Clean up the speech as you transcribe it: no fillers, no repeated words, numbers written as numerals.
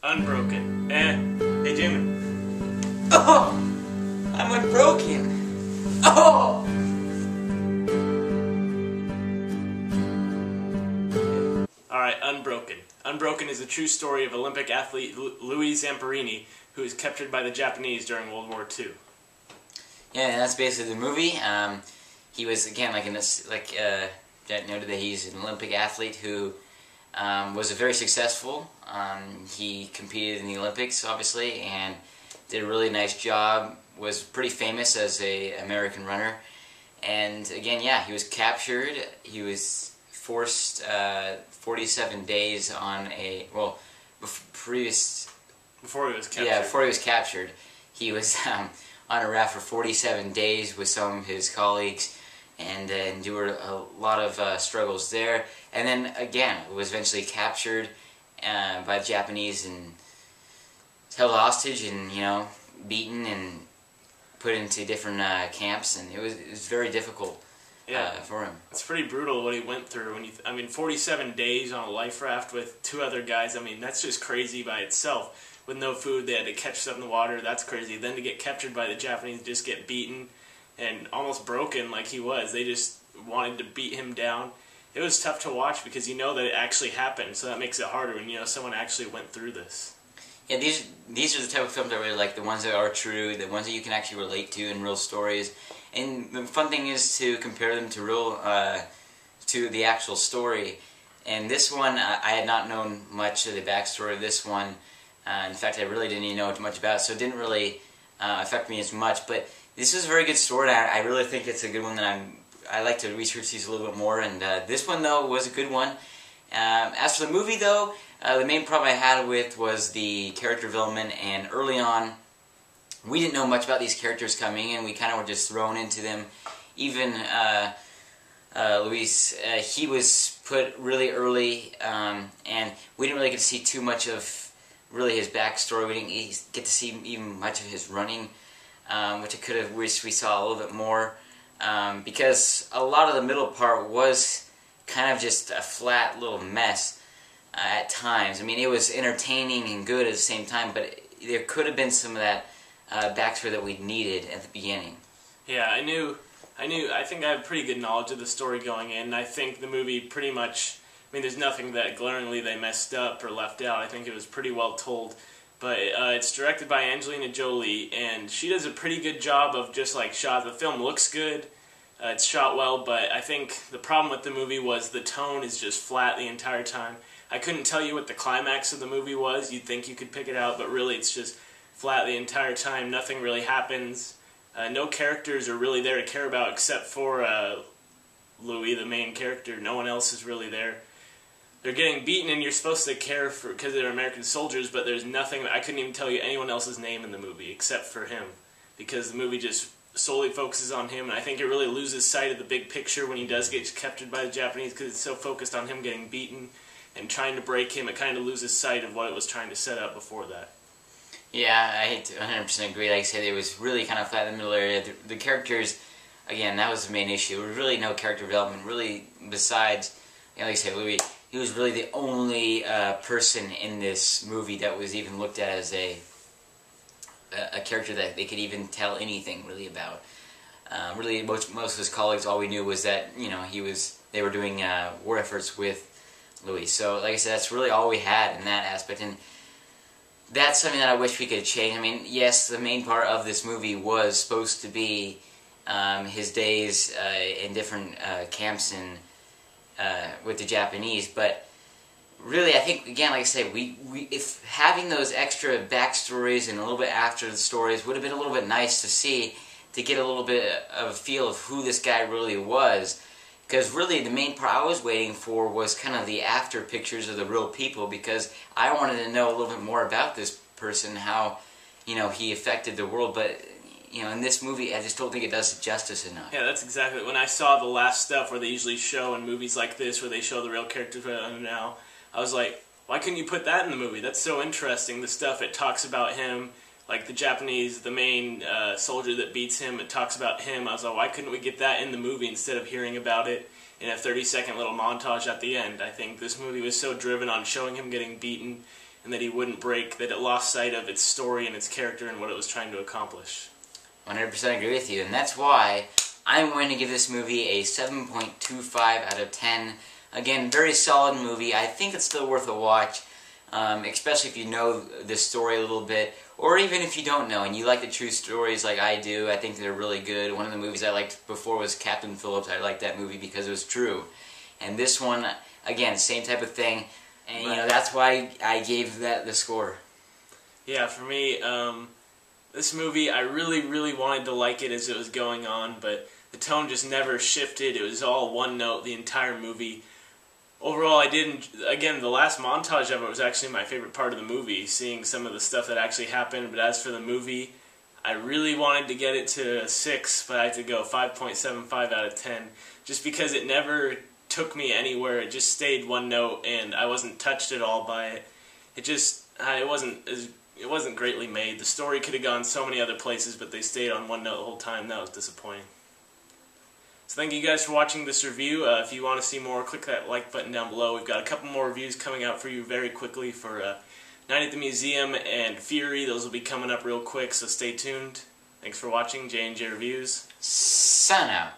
Unbroken. Hey Jamie. Oh! I'm unbroken! Oh! Alright, Unbroken. Unbroken is a true story of Olympic athlete Louis Zamperini, who was captured by the Japanese during World War II. Yeah, and that's basically the movie. He was, again, like in this, Jack noted that he's an Olympic athlete who was very successful. He competed in the Olympics, obviously, and did a really nice job, was pretty famous as a American runner. And again, yeah, he was captured. He was forced 47 days on a, well, Before he was captured. Yeah, before he was captured, he was on a raft for 47 days with some of his colleagues and endured a lot of struggles there. And then again, was eventually captured by the Japanese and held hostage and, you know, beaten and put into different camps, and it was very difficult for him. It's pretty brutal what he went through. I mean, 47 days on a life raft with two other guys, I mean, that's just crazy by itself. With no food, they had to catch stuff in the water, that's crazy. Then to get captured by the Japanese, just get beaten and almost broken like he was. They just wanted to beat him down. It was tough to watch because you know that it actually happened, so that makes it harder when you know someone actually went through this. Yeah, these are the type of films I really like, the ones that are true, the ones that you can actually relate to in real stories. And the fun thing is to compare them to to the actual story. And this one, I had not known much of the backstory of this one. In fact, I really didn't even know much about it, so it didn't really affect me as much. But this is a very good story, and I really think it's a good one that I like to research these a little bit more. And this one, though, was a good one. As for the movie, though, the main problem I had with was the character development, and early on, we didn't know much about these characters coming in. We kind of were just thrown into them. Even Luis, he was put really early, and we didn't really get to see too much of really his backstory. We didn't get to see even much of his running, which I could have wished we saw a little bit more, because a lot of the middle part was kind of just a flat little mess at times. I mean, it was entertaining and good at the same time, but there could have been some of that backstory that we needed at the beginning. Yeah, I think I have pretty good knowledge of the story going in. I think the movie pretty much, I mean, there's nothing that glaringly they messed up or left out. I think it was pretty well told. But it's directed by Angelina Jolie, and she does a pretty good job of just like shot. The film looks good. It's shot well, but I think the problem with the movie was the tone is just flat the entire time. I couldn't tell you what the climax of the movie was. You'd think you could pick it out, but really it's just flat the entire time. Nothing really happens. No characters are really there to care about except for Louis, the main character. No one else is really there. They're getting beaten, and you're supposed to care for because they're American soldiers, but there's nothing. I couldn't even tell you anyone else's name in the movie except for him, because the movie just solely focuses on him, and I think it really loses sight of the big picture when he does get captured by the Japanese, because it's so focused on him getting beaten and trying to break him. It kind of loses sight of what it was trying to set up before that. Yeah, I hate to 100% agree. Like I said, it was really kind of flat in the middle area. The characters, again, that was the main issue. There was really no character development, really, besides, you know, like I said, Louis, he was really the only person in this movie that was even looked at as a character that they could even tell anything really about. Really, most of his colleagues, all we knew was that, you know, they were doing war efforts with Louis. So, like I said, that's really all we had in that aspect, and that's something that I wish we could change. I mean, yes, the main part of this movie was supposed to be his days in different camps and with the Japanese, but really, I think, again, like I say, if having those extra backstories and a little bit after the stories would have been a little bit nice to see, to get a little bit of a feel of who this guy really was. Because really, the main part I was waiting for was kind of the after pictures of the real people, because I wanted to know a little bit more about this person, how, you know, he affected the world. But, you know, in this movie, I just don't think it does justice enough. Yeah, that's exactly it. When I saw the last stuff where they usually show in movies like this, where they show the real characters now, I was like, why couldn't you put that in the movie? That's so interesting, the stuff it talks about him. Like the Japanese, the main soldier that beats him, it talks about him. I was like, why couldn't we get that in the movie instead of hearing about it in a 30-second little montage at the end? I think this movie was so driven on showing him getting beaten and that he wouldn't break, that it lost sight of its story and its character and what it was trying to accomplish. 100% agree with you, and that's why I'm going to give this movie a 7.25 out of 10. Again, very solid movie. I think it's still worth a watch, especially if you know the story a little bit, or even if you don't know and you like the true stories like I do. I think they're really good. One of the movies I liked before was Captain Phillips. I liked that movie because it was true. And this one, again, same type of thing. And you know, that's why I gave that the score. Yeah, for me, this movie, I really, really wanted to like it as it was going on, but the tone just never shifted. It was all one note the entire movie. Overall, I didn't. Again, the last montage of it was actually my favorite part of the movie, seeing some of the stuff that actually happened. But as for the movie, I really wanted to get it to a 6, but I had to go 5.75 out of 10, just because it never took me anywhere. It just stayed one note, and I wasn't touched at all by it. It wasn't greatly made. The story could have gone so many other places, but they stayed on one note the whole time. That was disappointing. So thank you guys for watching this review. If you want to see more, click that like button down below. We've got a couple more reviews coming out for you very quickly for Night at the Museum and Fury. Those will be coming up real quick, so stay tuned. Thanks for watching J&J Reviews. Sign out.